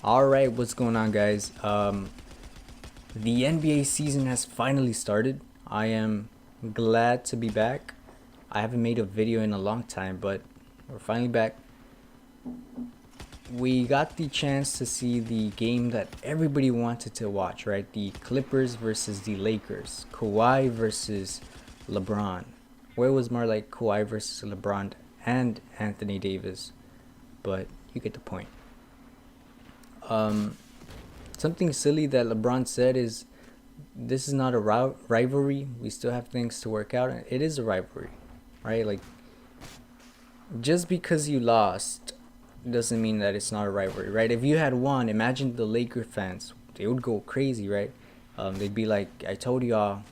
Alright, what's going on, guys? The NBA season has finally started. I am glad to be back. I haven't made a video in a long time, but we're finally back. We got the chance to see the game that everybody wanted to watch, right? The Clippers versus the Lakers. Kawhi versus LeBron. Where was more like Kawhi versus LeBron and Anthony Davis, but you get the point. Something silly that LeBron said is this is not a rivalry. We still have things to work out. It is a rivalry, right? Like, just because you lost doesn't mean that it's not a rivalry, right? If you had won, imagine the Laker fans. They would go crazy, right? They'd be like, I told y'all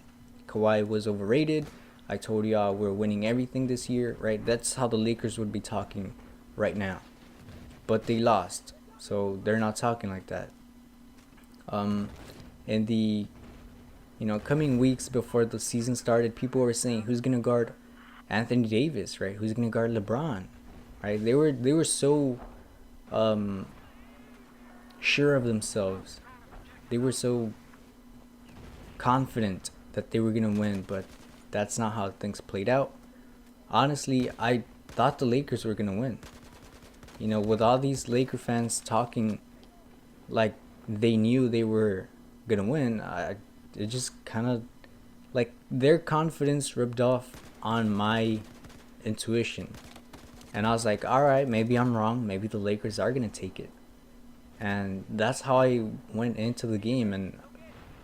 Kawhi was overrated. I told y'all we're winning everything this year, right? That's how the Lakers would be talking right now. But they lost, so they're not talking like that. In the coming weeks before the season started, people were saying who's gonna guard Anthony Davis, right? Who's gonna guard LeBron, right? They were so sure of themselves. They were so confident that they were gonna win, but that's not how things played out. Honestly, I thought the Lakers were gonna win. With all these Laker fans talking like they knew they were gonna win, it just kind of like their confidence rubbed off on my intuition, and I was like, all right, maybe I'm wrong. Maybe the Lakers are gonna take it, and that's how I went into the game. And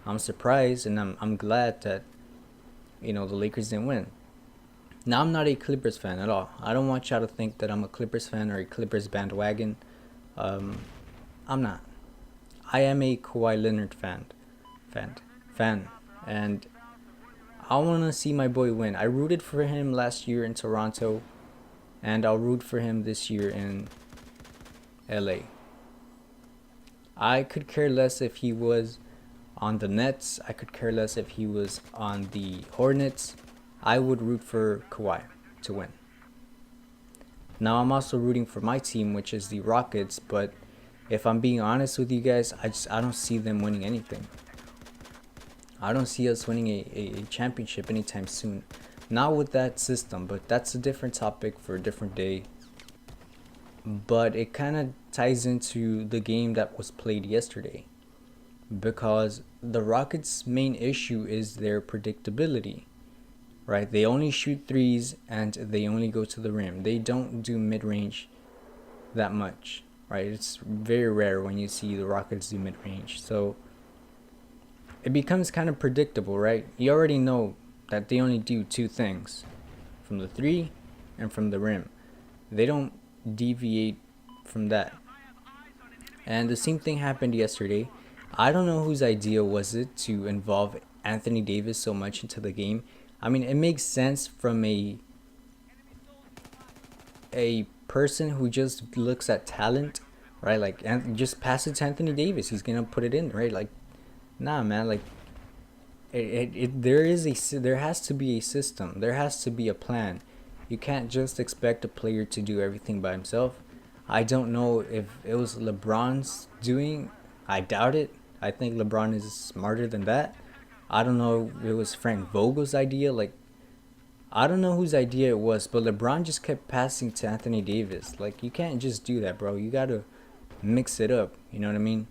I'm surprised, and I'm glad that the Lakers didn't win. Now, I'm not a Clippers fan at all. I don't want y'all to think that I'm a Clippers fan or a Clippers bandwagon. I'm not. I am a Kawhi Leonard fan, and I want to see my boy win. I rooted for him last year in Toronto, and I'll root for him this year in LA. I could care less if he was on the Nets. I could care less if he was on the Hornets. I would root for Kawhi to win. Now, I'm also rooting for my team, which is the Rockets, but if I'm being honest with you guys, I don't see them winning anything. I don't see us winning a championship anytime soon. Not with that system, but that's a different topic for a different day. But it kind of ties into the game that was played yesterday, because the Rockets' main issue is their predictability, right? They only shoot threes and they only go to the rim. They don't do mid-range that much, right? It's very rare when you see the Rockets do mid-range. So it becomes kind of predictable, right? You already know that they only do two things, from the three and from the rim. They don't deviate from that. And the same thing happened yesterday. I don't know whose idea was it to involve Anthony Davis so much into the game. I mean, it makes sense from a person who just looks at talent, right? Like, and just pass it to Anthony Davis. He's gonna put it in, right? Like, nah, man. Like, there has to be a system. There has to be a plan. You can't just expect a player to do everything by himself. I don't know if it was LeBron's doing. I doubt it. I think LeBron is smarter than that. I don't know if it was Frank Vogel's idea. Like, I don't know whose idea it was, but LeBron just kept passing to Anthony Davis. Like, you can't just do that, bro. You gotta mix it up. You know what I mean?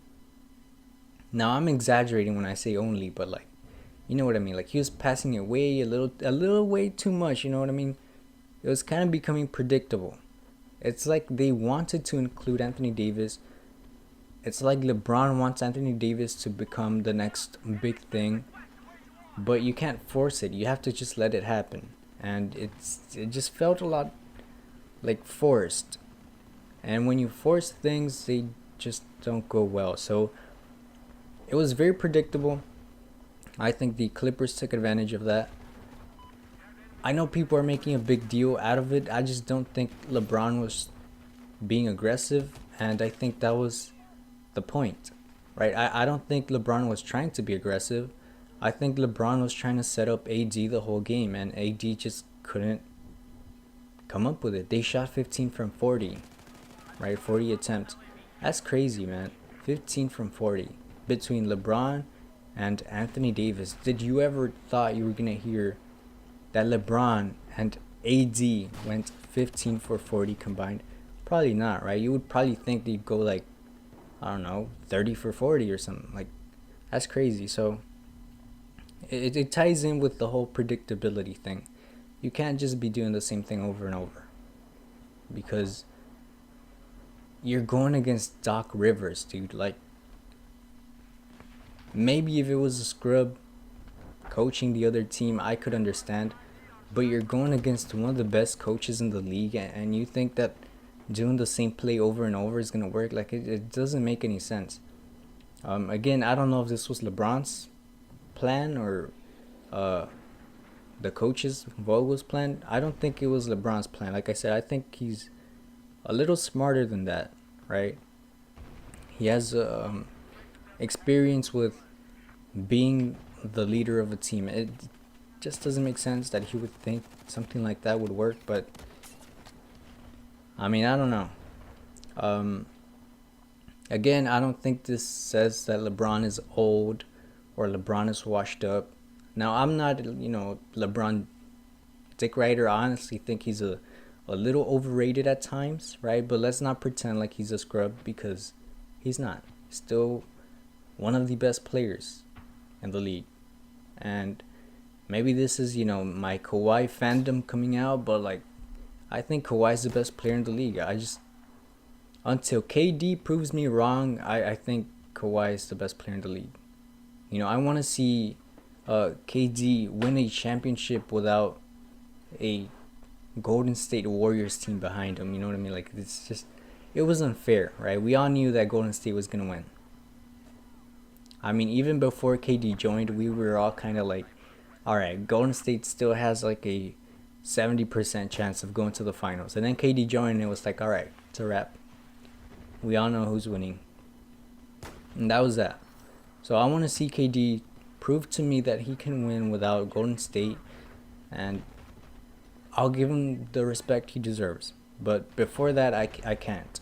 Now, I'm exaggerating when I say only, but like, you know what I mean? Like, he was passing it way a little way too much. You know what I mean? It was kind of becoming predictable. It's like they wanted to include Anthony Davis. It's like LeBron wants Anthony Davis to become the next big thing, but you can't force it. You have to just let it happen. And it just felt a lot like forced. And when you force things, they just don't go well. So it was very predictable. I think the Clippers took advantage of that. I know people are making a big deal out of it. I just don't think LeBron was being aggressive, and I think that was the point, right? I don't think LeBron was trying to be aggressive. I think LeBron was trying to set up AD the whole game, and AD just couldn't come up with it. They shot 15 from 40, right? 40 attempts. That's crazy, man. 15 from 40 between LeBron and Anthony Davis. Did you ever thought you were going to hear that LeBron and AD went 15 for 40 combined? Probably not, right? You would probably think they'd go like, I don't know, 30 for 40 or something. Like, that's crazy. So it ties in with the whole predictability thing. You can't just be doing the same thing over and over, because you're going against Doc Rivers, dude. Like, maybe if it was a scrub coaching the other team, I could understand. But you're going against one of the best coaches in the league, and you think that doing the same play over and over is going to work? Like, it doesn't make any sense. Again, I don't know if this was LeBron's plan or the coach's, Vogel's plan. I don't think it was LeBron's plan. Like I said, I think he's a little smarter than that, right? He has experience with being the leader of a team. It just doesn't make sense that he would think something like that would work, but I mean, I don't know. Again, I don't think this says that LeBron is old or LeBron is washed up. Now, I'm not, LeBron dick rider. I honestly think he's a little overrated at times, right? But let's not pretend like he's a scrub, because he's not. He's still one of the best players in the league. And maybe this is, my Kawhi fandom coming out, but like, I think Kawhi's the best player in the league. Until KD proves me wrong, I think Kawhi is the best player in the league. I want to see KD win a championship without a Golden State Warriors team behind him. You know what I mean? Like, it was unfair, right? We all knew that Golden State was going to win. I mean, even before KD joined, we were all kind of like, all right, Golden State still has like a 70% chance of going to the finals. And then KD joined, and it was like, all right, it's a wrap. We all know who's winning. And that was that. So I want to see KD prove to me that he can win without Golden State, and I'll give him the respect he deserves. But before that, I can't.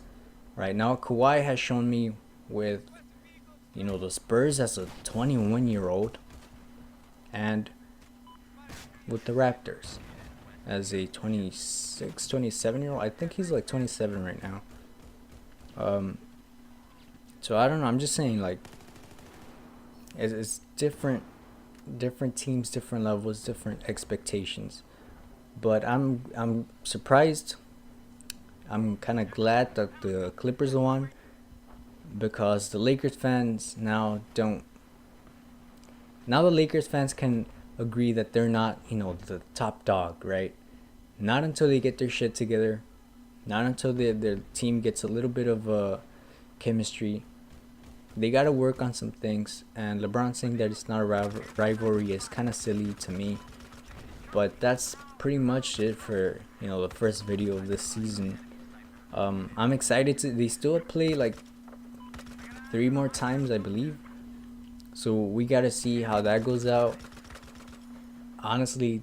Right now, Kawhi has shown me with, the Spurs as a 21-year-old, and with the Raptors as a 26, 27-year-old. I think he's like 27 right now. So I don't know. I'm just saying, like, it's different teams, different levels, different expectations. But I'm surprised. I'm kind of glad that the Clippers won, because the Lakers fans now don't. Now the Lakers fans can agree that they're not, the top dog, right? Not until they get their shit together. Not until their team gets a little bit of chemistry. They got to work on some things. And LeBron saying that it's not a rivalry is kind of silly to me. But that's pretty much it for, the first video of this season. I'm excited they still play like 3 more times, I believe. So we got to see how that goes out. Honestly,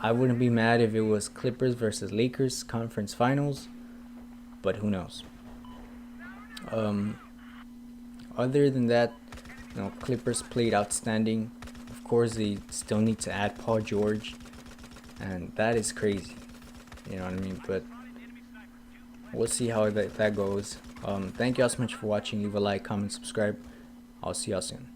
I wouldn't be mad if it was Clippers versus Lakers conference finals, but who knows. Other than that, Clippers played outstanding. Of course, they still need to add Paul George, and that is crazy. You know what I mean? But we'll see how that goes. Thank y'all so much for watching. Leave a like, comment, subscribe. I'll see y'all soon.